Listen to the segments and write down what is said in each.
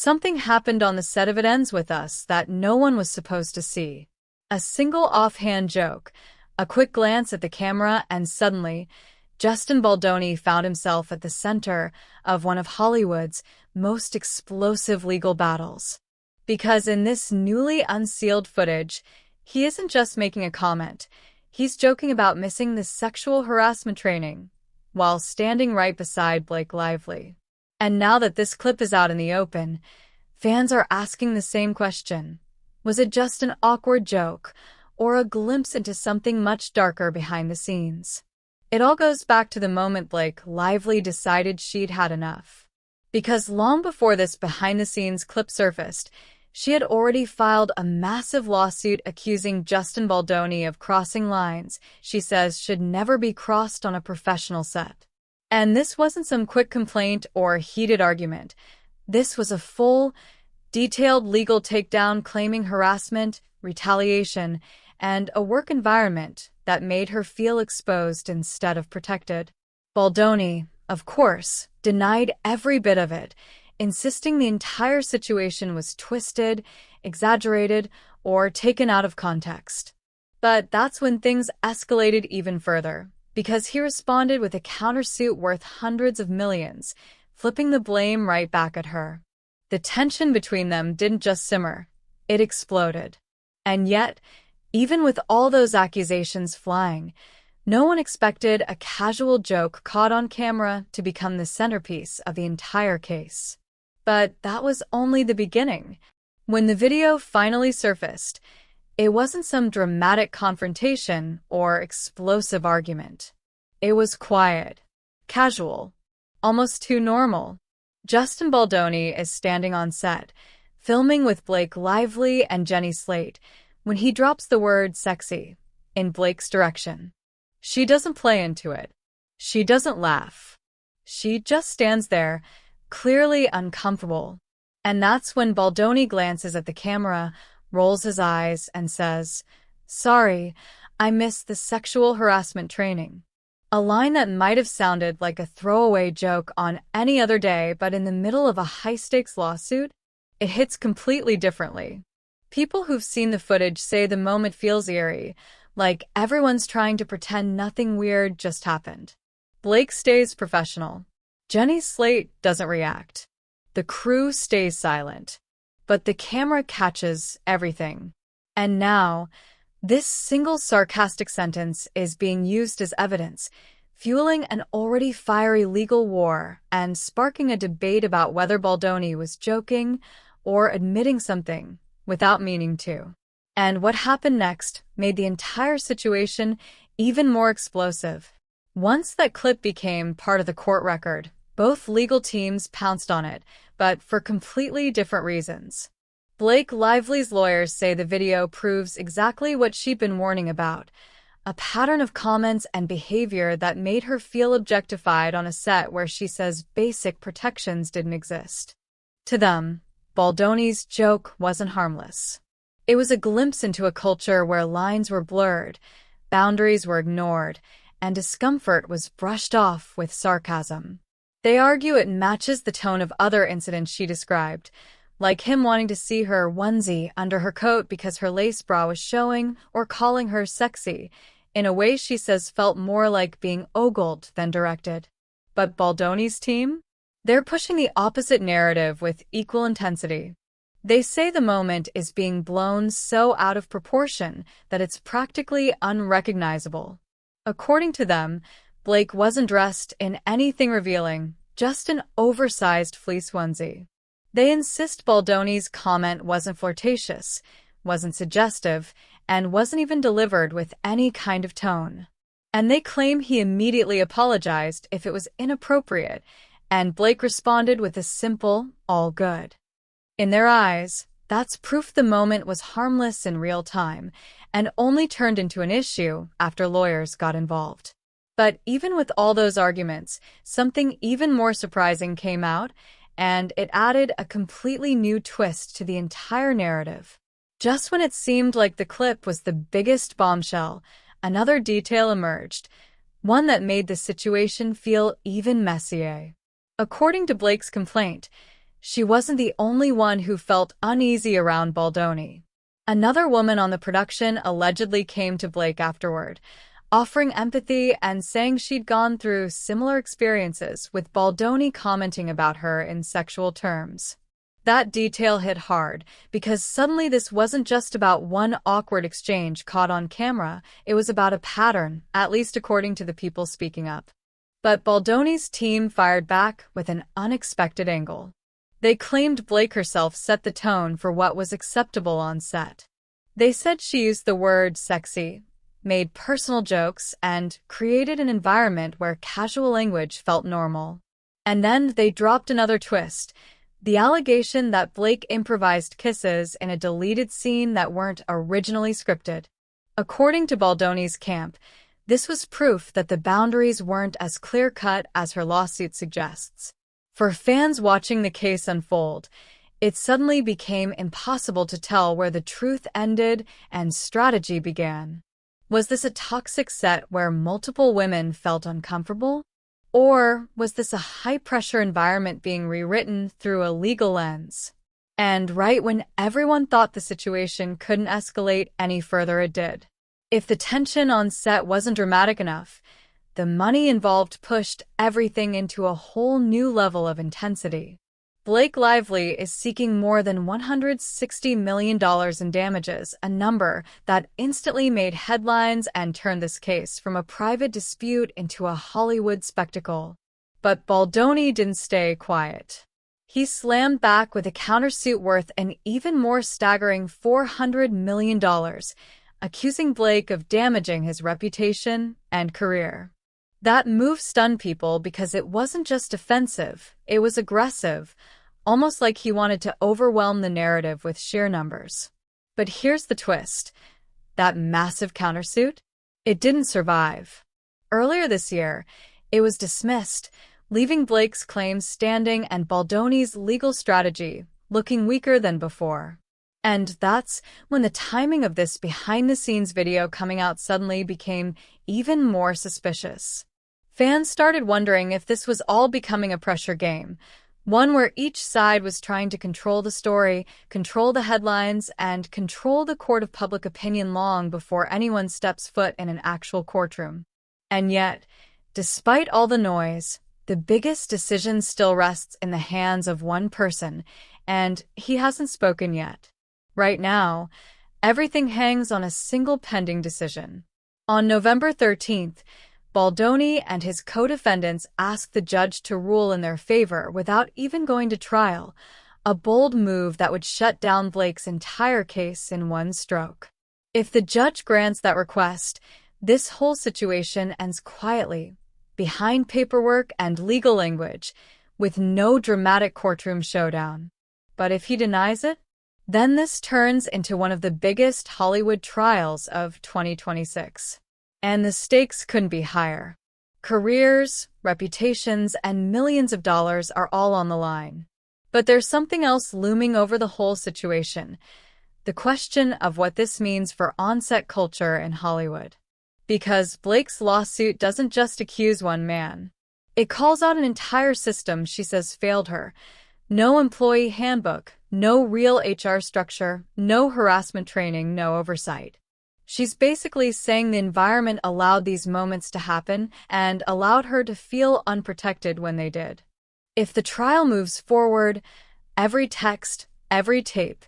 Something happened on the set of It Ends With Us that no one was supposed to see. A single offhand joke, a quick glance at the camera, and suddenly, Justin Baldoni found himself at the center of one of Hollywood's most explosive legal battles. Because in this newly unsealed footage, he isn't just making a comment, he's joking about missing the sexual harassment training while standing right beside Blake Lively. And now that this clip is out in the open, fans are asking the same question. Was it just an awkward joke, or a glimpse into something much darker behind the scenes? It all goes back to the moment Blake Lively decided she'd had enough. Because long before this behind-the-scenes clip surfaced, she had already filed a massive lawsuit accusing Justin Baldoni of crossing lines she says should never be crossed on a professional set. And this wasn't some quick complaint or heated argument. This was a full, detailed legal takedown claiming harassment, retaliation, and a work environment that made her feel exposed instead of protected. Baldoni, of course, denied every bit of it, insisting the entire situation was twisted, exaggerated, or taken out of context. But that's when things escalated even further, because he responded with a countersuit worth hundreds of millions, flipping the blame right back at her. The tension between them didn't just simmer, it exploded. And yet, even with all those accusations flying, no one expected a casual joke caught on camera to become the centerpiece of the entire case. But that was only the beginning. When the video finally surfaced, it wasn't some dramatic confrontation or explosive argument. It was quiet, casual, almost too normal. Justin Baldoni is standing on set, filming with Blake Lively and Jenny Slate, when he drops the word sexy in Blake's direction. She doesn't play into it. She doesn't laugh. She just stands there, clearly uncomfortable. And that's when Baldoni glances at the camera, rolls his eyes, and says, "Sorry, I missed the sexual harassment training." A line that might have sounded like a throwaway joke on any other day, but in the middle of a high-stakes lawsuit, it hits completely differently. People who've seen the footage say the moment feels eerie, like everyone's trying to pretend nothing weird just happened. Blake stays professional. Jenny Slate doesn't react. The crew stays silent. But the camera catches everything. And now, this single sarcastic sentence is being used as evidence, fueling an already fiery legal war and sparking a debate about whether Baldoni was joking or admitting something without meaning to. And what happened next made the entire situation even more explosive. Once that clip became part of the court record, both legal teams pounced on it, but for completely different reasons. Blake Lively's lawyers say the video proves exactly what she'd been warning about, a pattern of comments and behavior that made her feel objectified on a set where she says basic protections didn't exist. To them, Baldoni's joke wasn't harmless. It was a glimpse into a culture where lines were blurred, boundaries were ignored, and discomfort was brushed off with sarcasm. They argue it matches the tone of other incidents she described, like him wanting to see her onesie under her coat because her lace bra was showing, or calling her sexy, in a way she says felt more like being ogled than directed. But Baldoni's team? They're pushing the opposite narrative with equal intensity. They say the moment is being blown so out of proportion that it's practically unrecognizable. According to them, Blake wasn't dressed in anything revealing, just an oversized fleece onesie. They insist Baldoni's comment wasn't flirtatious, wasn't suggestive, and wasn't even delivered with any kind of tone. And they claim he immediately apologized if it was inappropriate, and Blake responded with a simple, "all good." In their eyes, that's proof the moment was harmless in real time, and only turned into an issue after lawyers got involved. But even with all those arguments, something even more surprising came out, and it added a completely new twist to the entire narrative. Just when it seemed like the clip was the biggest bombshell, another detail emerged, one that made the situation feel even messier. According to Blake's complaint, She wasn't the only one who felt uneasy around Baldoni. Another woman on the production allegedly came to Blake afterward, offering empathy and saying she'd gone through similar experiences, with Baldoni commenting about her in sexual terms. That detail hit hard, because suddenly this wasn't just about one awkward exchange caught on camera, it was about a pattern, at least according to the people speaking up. But Baldoni's team fired back with an unexpected angle. They claimed Blake herself set the tone for what was acceptable on set. They said she used the word sexy, made personal jokes, and created an environment where casual language felt normal. And then they dropped another twist: the allegation that Blake improvised kisses in a deleted scene that weren't originally scripted. According to Baldoni's camp, this was proof that the boundaries weren't as clear-cut as her lawsuit suggests. For fans watching the case unfold, it suddenly became impossible to tell where the truth ended and strategy began. Was this a toxic set where multiple women felt uncomfortable? Or was this a high-pressure environment being rewritten through a legal lens? And right when everyone thought the situation couldn't escalate any further, it did. If the tension on set wasn't dramatic enough, the money involved pushed everything into a whole new level of intensity. Blake Lively is seeking more than $160 million in damages, a number that instantly made headlines and turned this case from a private dispute into a Hollywood spectacle. But Baldoni didn't stay quiet. He slammed back with a countersuit worth an even more staggering $400 million, accusing Blake of damaging his reputation and career. That move stunned people because it wasn't just offensive, it was aggressive, almost like he wanted to overwhelm the narrative with sheer numbers. But here's the twist: that massive countersuit? It didn't survive. Earlier this year, it was dismissed, leaving Blake's claims standing and Baldoni's legal strategy looking weaker than before. And that's when the timing of this behind-the-scenes video coming out suddenly became even more suspicious. Fans started wondering if this was all becoming a pressure game, one where each side was trying to control the story, control the headlines, and control the court of public opinion long before anyone steps foot in an actual courtroom. And yet, despite all the noise, the biggest decision still rests in the hands of one person, and he hasn't spoken yet. Right now, everything hangs on a single pending decision. On November 13th, Baldoni and his co-defendants asked the judge to rule in their favor without even going to trial, a bold move that would shut down Blake's entire case in one stroke. If the judge grants that request, this whole situation ends quietly, behind paperwork and legal language, with no dramatic courtroom showdown. But if he denies it, then this turns into one of the biggest Hollywood trials of 2026. And the stakes couldn't be higher. Careers, reputations, and millions of dollars are all on the line. But there's something else looming over the whole situation: the question of what this means for on-set culture in Hollywood. Because Blake's lawsuit doesn't just accuse one man. It calls out an entire system she says failed her. No employee handbook, no real HR structure, no harassment training, no oversight. She's basically saying the environment allowed these moments to happen and allowed her to feel unprotected when they did. If the trial moves forward, every text, every tape,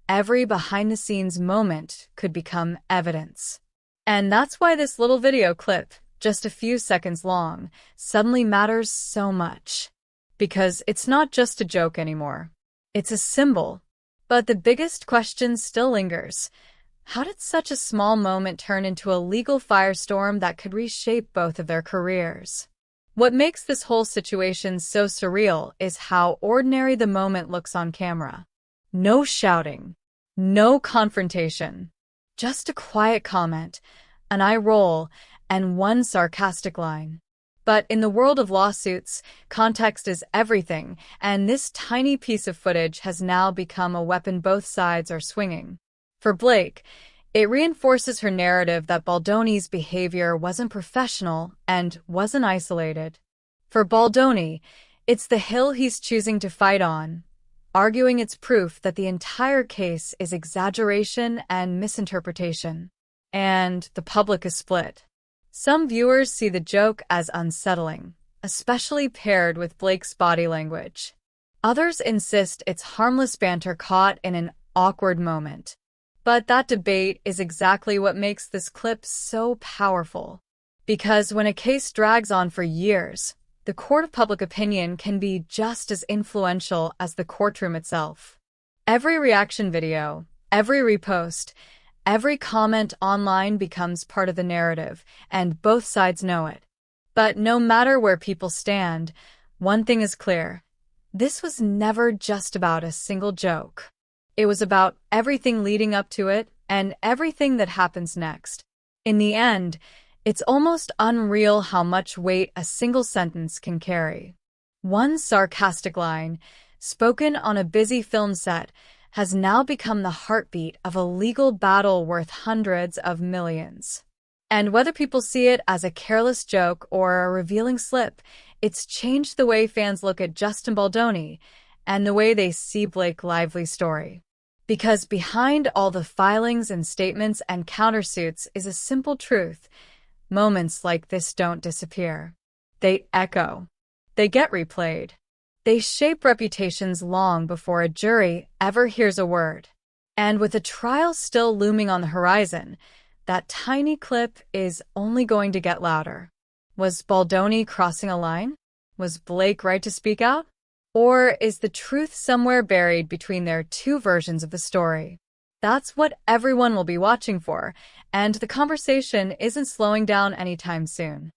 every behind-the-scenes moment could become evidence. And that's why this little video clip, just a few seconds long, suddenly matters so much. Because it's not just a joke anymore. It's a symbol. But the biggest question still lingers: how did such a small moment turn into a legal firestorm that could reshape both of their careers? What makes this whole situation so surreal is how ordinary the moment looks on camera. No shouting, no confrontation, just a quiet comment, an eye roll, and one sarcastic line. But in the world of lawsuits, context is everything, and this tiny piece of footage has now become a weapon both sides are swinging. For Blake, it reinforces her narrative that Baldoni's behavior wasn't professional and wasn't isolated. For Baldoni, it's the hill he's choosing to fight on, arguing it's proof that the entire case is exaggeration and misinterpretation. And the public is split. Some viewers see the joke as unsettling, especially paired with Blake's body language. Others insist it's harmless banter caught in an awkward moment. But that debate is exactly what makes this clip so powerful. Because when a case drags on for years, the court of public opinion can be just as influential as the courtroom itself. Every reaction video, every repost, every comment online becomes part of the narrative, and both sides know it. But no matter where people stand, one thing is clear. This was never just about a single joke. It was about everything leading up to it and everything that happens next. In the end, it's almost unreal how much weight a single sentence can carry. One sarcastic line, spoken on a busy film set, has now become the heartbeat of a legal battle worth hundreds of millions. And whether people see it as a careless joke or a revealing slip, it's changed the way fans look at Justin Baldoni and the way they see Blake Lively's story. Because behind all the filings and statements and countersuits is a simple truth. Moments like this don't disappear. They echo. They get replayed. They shape reputations long before a jury ever hears a word. And with a trial still looming on the horizon, that tiny clip is only going to get louder. Was Baldoni crossing a line? Was Blake right to speak out? Or is the truth somewhere buried between their two versions of the story? That's what everyone will be watching for, and the conversation isn't slowing down anytime soon.